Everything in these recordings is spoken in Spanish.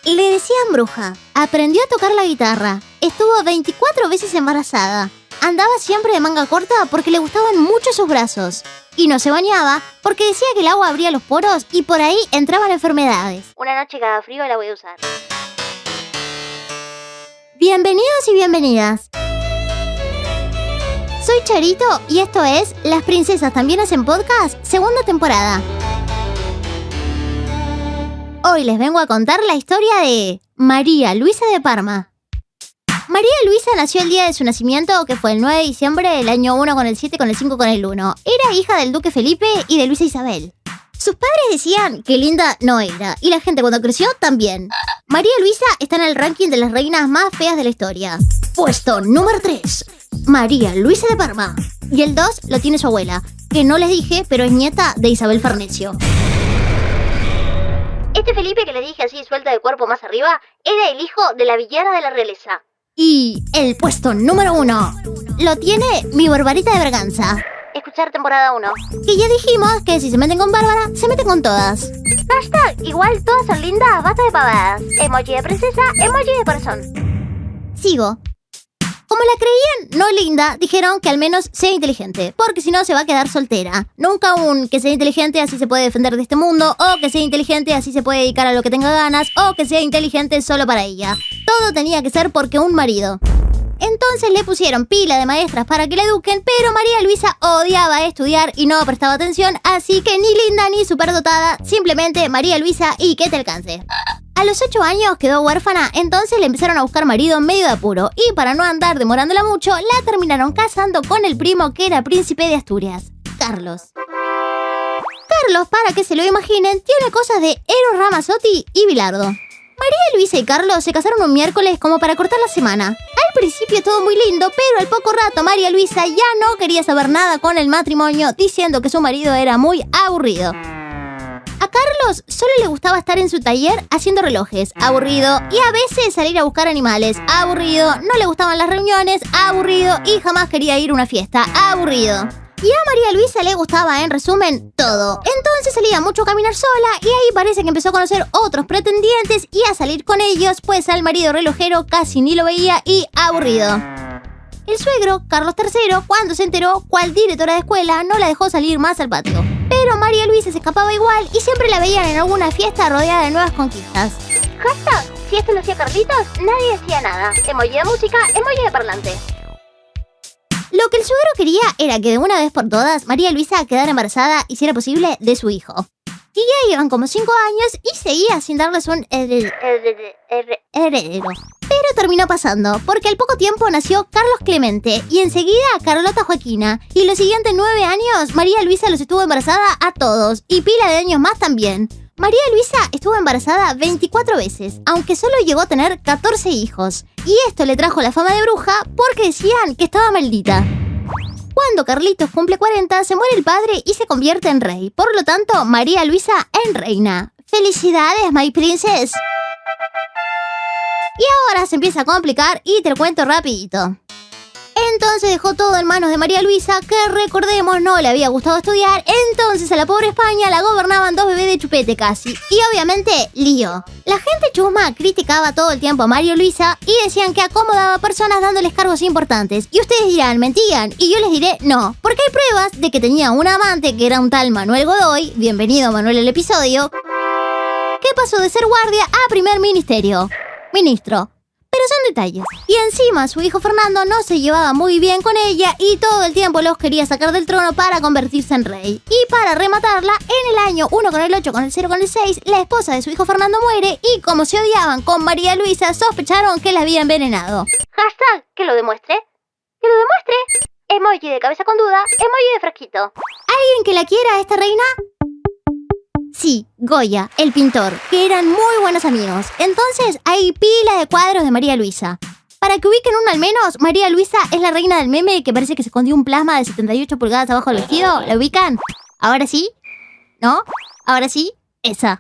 Le decían bruja, aprendió a tocar la guitarra, estuvo 24 veces embarazada, andaba siempre de manga corta porque le gustaban mucho sus brazos y no se bañaba porque decía que el agua abría los poros y por ahí entraban enfermedades. Una noche cada frío la voy a usar. Bienvenidos y bienvenidas. Soy Charito y esto es Las Princesas También Hacen Podcast, segunda temporada. Hoy les vengo a contar la historia de María Luisa de Parma. María Luisa nació el día de su nacimiento, que fue el 9 de diciembre del año 1 con el 7 con el 5 con el 1. Era hija del duque Felipe y de Luisa Isabel. Sus padres decían que linda no era, y la gente cuando creció también. María Luisa está en el ranking de las reinas más feas de la historia. Puesto número 3, María Luisa de Parma. Y el 2 lo tiene su abuela, que no les dije, pero es nieta de Isabel Farnesio. Este Felipe que les dije así suelta de cuerpo más arriba, era el hijo de la villana de la realeza. Y el puesto número 1 lo tiene mi Barbarita de Braganza. Escuchar temporada 1. Que ya dijimos que si se meten con Bárbara, se meten con todas. Hashtag, igual todas son lindas, basta de pavadas. Emoji de princesa, emoji de corazón. Sigo. Como la creían no linda, dijeron que al menos sea inteligente, porque si no se va a quedar soltera. Nunca un que sea inteligente así se puede defender de este mundo, o que sea inteligente así se puede dedicar a lo que tenga ganas, o que sea inteligente solo para ella. Todo tenía que ser porque un marido. Entonces le pusieron pila de maestras para que la eduquen, pero María Luisa odiaba estudiar y no prestaba atención, así que ni linda ni superdotada, simplemente María Luisa y que te alcance. A los 8 años quedó huérfana, entonces le empezaron a buscar marido en medio de apuro, y para no andar demorándola mucho, la terminaron casando con el primo que era príncipe de Asturias, Carlos. Carlos, para que se lo imaginen, tiene cosas de Eros Ramazzotti y Bilardo. María Luisa y Carlos se casaron un miércoles como para cortar la semana. Al principio todo muy lindo, pero al poco rato María Luisa ya no quería saber nada con el matrimonio, diciendo que su marido era muy aburrido. A Carlos solo le gustaba estar en su taller haciendo relojes, aburrido, y a veces salir a buscar animales, aburrido, no le gustaban las reuniones, aburrido, y jamás quería ir a una fiesta, aburrido. Y a María Luisa le gustaba, en resumen, todo. Entonces salía mucho a caminar sola y ahí parece que empezó a conocer otros pretendientes y a salir con ellos, pues al marido relojero casi ni lo veía y aburrido. El suegro, Carlos III, cuando se enteró cuál directora de escuela no la dejó salir más al patio. Pero María Luisa se escapaba igual y siempre la veían en alguna fiesta rodeada de nuevas conquistas. Hashtag, si esto lo hacía Carlitos, nadie decía nada. Emoji de música, emoji de parlante. Lo que el suegro quería era que de una vez por todas María Luisa quedara embarazada y, si era posible, de su hijo. Y ya iban como 5 años y seguía sin darles un heredero. Pero terminó pasando, porque al poco tiempo nació Carlos Clemente y enseguida Carlota Joaquina. Y los siguientes 9 años María Luisa los estuvo embarazada a todos, y pila de años más también. María Luisa estuvo embarazada 24 veces, aunque solo llegó a tener 14 hijos. Y esto le trajo la fama de bruja porque decían que estaba maldita. Cuando Carlitos cumple 40, se muere el padre y se convierte en rey. Por lo tanto, María Luisa en reina. ¡Felicidades, my princess! Y ahora se empieza a complicar y te lo cuento rapidito. Entonces dejó todo en manos de María Luisa, que recordemos no le había gustado estudiar, entonces a la pobre España la gobernaban 2 bebés de chupete casi. Y obviamente, lío. La gente chusma criticaba todo el tiempo a María Luisa y decían que acomodaba personas dándoles cargos importantes. Y ustedes dirán, mentían, y yo les diré no, porque hay pruebas de que tenía un amante que era un tal Manuel Godoy, bienvenido Manuel al episodio, que pasó de ser guardia a primer ministro. Pero son detalles. Y encima su hijo Fernando no se llevaba muy bien con ella y todo el tiempo los quería sacar del trono para convertirse en rey. Y para rematarla, en el año 1 con el 8 con el 0 con el 6, la esposa de su hijo Fernando muere y como se odiaban con María Luisa, sospecharon que la había envenenado. Hashtag, que lo demuestre. Que lo demuestre. Emoji de cabeza con duda, emoji de frasquito. ¿Alguien que la quiera a esta reina? Sí, Goya, el pintor, que eran muy buenos amigos. Entonces hay pila de cuadros de María Luisa. Para que ubiquen uno al menos, María Luisa es la reina del meme que parece que se escondió un plasma de 78 pulgadas abajo del vestido. ¿La ubican? ¿Ahora sí? ¿No? ¿Ahora sí? Esa.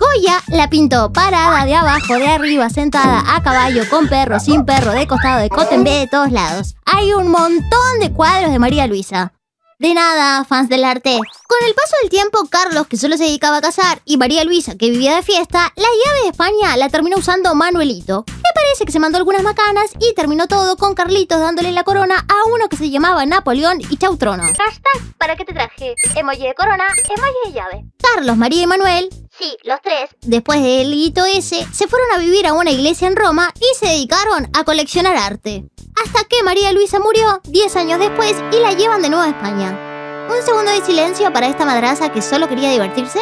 Goya la pintó parada, de abajo, de arriba, sentada, a caballo, con perro, sin perro, de costado, de cote en B, de todos lados. Hay un montón de cuadros de María Luisa. De nada, fans del arte. Con el paso del tiempo, Carlos, que solo se dedicaba a cazar, y María Luisa, que vivía de fiesta, la llave de España la terminó usando Manuelito. Me parece que se mandó algunas macanas y terminó todo con Carlitos dándole la corona a uno que se llamaba Napoleón y chau trono. Hashtag, ¿para qué te traje? Emoji de corona, emoji de llave. Carlos, María y Manuel, sí, los tres, después del hito ese, se fueron a vivir a una iglesia en Roma y se dedicaron a coleccionar arte. Hasta que María Luisa murió 10 años después y la llevan de nuevo a España. Un segundo de silencio para esta madraza que solo quería divertirse.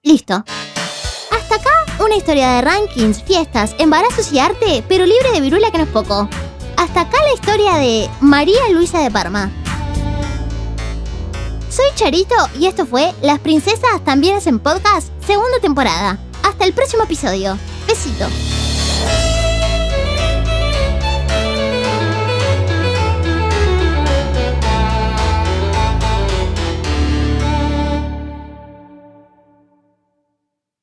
Listo. Hasta acá una historia de rankings, fiestas, embarazos y arte, pero libre de virula que no es poco. Hasta acá la historia de María Luisa de Parma. Soy Charito y esto fue Las Princesas También Hacen Podcast, segunda temporada. Hasta el próximo episodio. Besito.